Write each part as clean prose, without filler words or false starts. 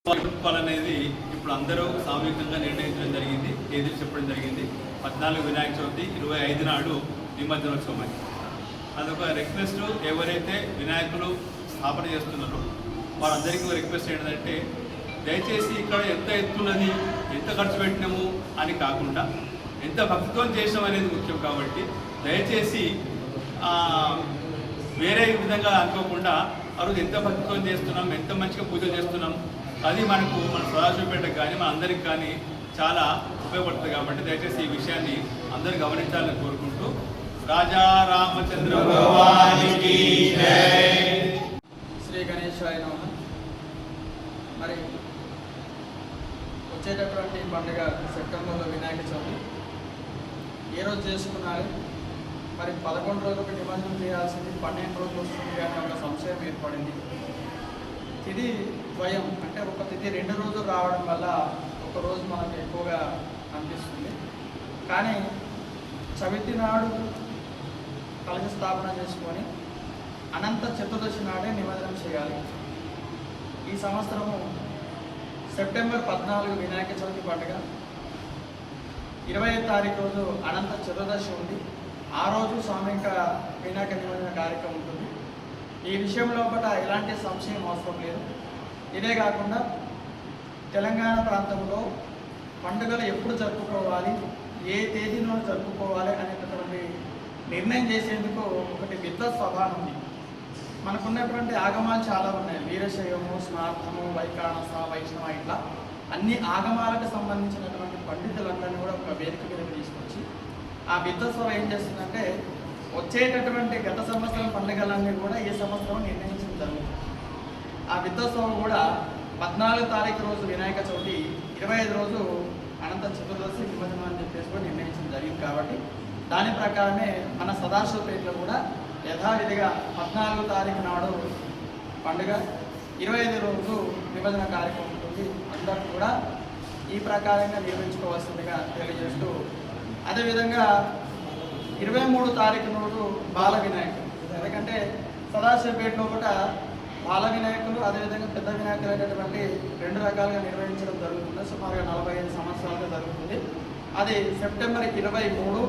అనేది ఇప్పుడు అందరూ సామూహికంగా నిర్ణయించడం జరిగింది, తేదీలు చెప్పడం జరిగింది. 14 వినాయక చవితి, 25 నాడు నిమజ్జనోత్సవం అని. అదొక రిక్వెస్ట్. ఎవరైతే వినాయకులు స్థాపన చేస్తున్నారో వారందరికీ రిక్వెస్ట్ ఏంటంటే, దయచేసి ఇక్కడ ఎంత ఎత్తున్నది, ఎంత ఖర్చు పెట్టినాము అని కాకుండా ఎంత భక్తితో చేసాం అనేది ముఖ్యం. కాబట్టి దయచేసి వేరే విధంగా అనుకోకుండా ఆ రోజు ఎంత భక్తితో చేస్తున్నాం, ఎంత మంచిగా పూజలు చేస్తున్నాం, అది మనకు మన సదాశివపేటకు కానీ మన అందరికి కానీ చాలా ఉపయోగపడుతుంది. కాబట్టి దయచేసి ఈ విషయాన్ని అందరూ గమనించాలని కోరుకుంటూ, రాజా రామచంద్ర భగవానికి జై. శ్రీ గణేశాయ నమః. మరి వచ్చేటటువంటి పండుగ సెప్టెంబర్లో వినాయక చవితి. ఏ రోజు చేసుకున్నారు? మరి 11 రోజులకు నిమజ్జనం చేయాల్సింది 12 రోజులు వస్తుంది కానీ ఒక సంశయం ఏర్పడింది. తిథి ద్వయం అంటే ఒక తిథి 2 రోజులు రావడం వల్ల ఒక రోజు మనకు ఎక్కువగా అనిపిస్తుంది. కానీ చవితి నాడు కలశ స్థాపన చేసుకొని అనంత చతుర్దశి నాడే నిమజ్జనం చేయాలి. ఈ సంవత్సరము సెప్టెంబర్ 14 వినాయక చవితి పండుగ, 25వ తారీఖు రోజు అనంత చతుర్దశి ఉంది. ఆ రోజు సామూహిక వినాయక నిమజ్జన కార్యక్రమం ఉంటుంది. ఈ విషయంలో కూడా ఎలాంటి సంశయం అవసరం లేదు. ఇదే కాకుండా తెలంగాణ ప్రాంతంలో పండుగలు ఎప్పుడు జరుపుకోవాలి, ఏ తేదీలో జరుపుకోవాలి అనేటటువంటి నిర్ణయం చేసేందుకు ఒకటి విద్వత్ సభ ఉంది. మనకున్నటువంటి ఆగమాలు చాలా ఉన్నాయి. వీరశైవము, స్మార్థము, వైకానస, వైష్ణవ, ఇట్లా అన్ని ఆగమాలకు సంబంధించినటువంటి పండితులందరినీ కూడా ఒక వేదిక మీద తీసుకొచ్చి ఆ విద్వత్ సభ ఏం చేస్తుందంటే, వచ్చేటటువంటి గత సంవత్సరం పండుగలన్నీ కూడా ఈ సంవత్సరం నిర్ణయించడం జరుగుతుంది. ఆ విద్వత్ సభ కూడా 14వ తారీఖు రోజు వినాయక చవితి, 25 రోజు అనంత చతుర్దశి నిమజ్జనం అని చెప్పేసి కూడా నిర్ణయించడం జరిగింది. కాబట్టి దాని ప్రకారమే మన సదాశివపేటలో కూడా యథావిధిగా 14వ తారీఖు నాడు పండుగ, 25 రోజు నిమజ్జన కార్యక్రమం ఉంటుంది. అందరూ కూడా ఈ ప్రకారంగా నిర్వహించుకోవాల్సిందిగా తెలియజేస్తూ, అదేవిధంగా 23వ తారీఖు నాడు బాల వినాయకులు. ఎందుకంటే సదాశివపేటలో కూడా బాల వినాయకులు, అదేవిధంగా పెద్ద వినాయకులు అనేటువంటి 2 రకాలుగా నిర్వహించడం జరుగుతుంది. సుమారుగా 45 సంవత్సరాలుగా జరుగుతుంది. అది సెప్టెంబర్ 23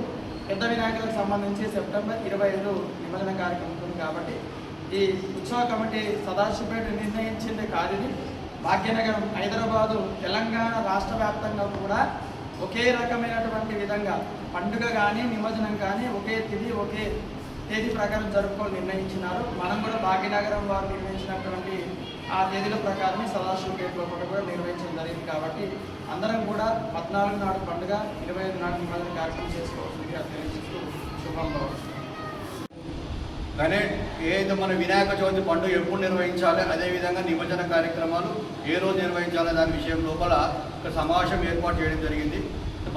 పెద్ద వినాయకులకు సంబంధించి, సెప్టెంబర్ 25 నిమజ్జన కార్యక్రమం ఉంటుంది. కాబట్టి ఈ ఉత్సవ కమిటీ సదాశివపేట నిర్ణయించింది కాదు. ఇది భాగ్యనగరం, హైదరాబాదు, తెలంగాణ రాష్ట్ర వ్యాప్తంగా కూడా ఒకే రకమైనటువంటి విధంగా పండుగ కానీ నిమజ్జనం కానీ ఒకే తిథి, ఒకే తేదీ ప్రకారం జరుపుకోవాలని నిర్ణయించినారు. మనం కూడా భాగ్యనగరం వారు నిర్వహించినటువంటి ఆ తేదీల ప్రకారమే సదాశివపేటలో కూడా నిర్వహించడం జరిగింది. కాబట్టి అందరం కూడా 14 నాడు పండుగ, 25 నాడు నిమజ్జన కార్యక్రమం చేసుకోవాల్సిందిగా తెలియజేస్తూ శుభం భవతి. కానీ ఏదైతే మన వినాయక చవితి పండుగ ఎప్పుడు నిర్వహించాలి, అదేవిధంగా నిమజ్జన కార్యక్రమాలు ఏ రోజు నిర్వహించాలి దాని విషయం లోపల ఒక సమావేశం ఏర్పాటు చేయడం జరిగింది.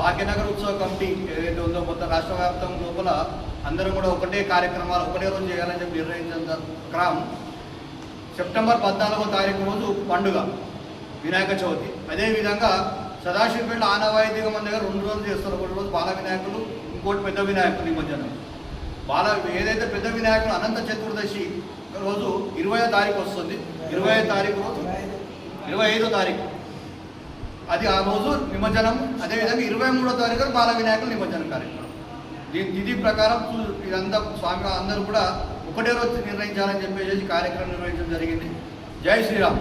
భాగ్యనగర్ ఉత్సవ కమిటీ ఏదైతే ఉందో మొత్తం రాష్ట్ర వ్యాప్తం లోపల అందరూ కూడా ఒకటే కార్యక్రమాలు ఒకటే రోజు చేయాలని చెప్పి నిర్ణయించిన క్రమం సెప్టెంబర్ 14వ తారీఖు రోజు పండుగ వినాయక చవితి. అదేవిధంగా సదాశివపేట ఆనవాయితీగా మన దగ్గర 2 రోజులు చేస్తారు. ఒకటి రోజు బాల వినాయకులు, ఇంకోటి పెద్ద వినాయకులు నిమజ్జనం. ఏదైతే పెద్ద వినాయకుడు అనంత చతుర్దశి రోజు 20వ తారీఖు వస్తుంది. 25వ తారీఖు రోజు 25వ తారీఖు అది ఆ రోజు నిమజ్జనం. అదేవిధంగా 23వ తారీఖు బాల వినాయకులు నిమజ్జనం కార్యక్రమం. దీని తిథి ప్రకారం ఇదంతా స్వామి అందరూ కూడా ఒకటే రోజు నిర్వహించాలని చెప్పేసి కార్యక్రమం నిర్వహించడం జరిగింది. జై శ్రీరామ్.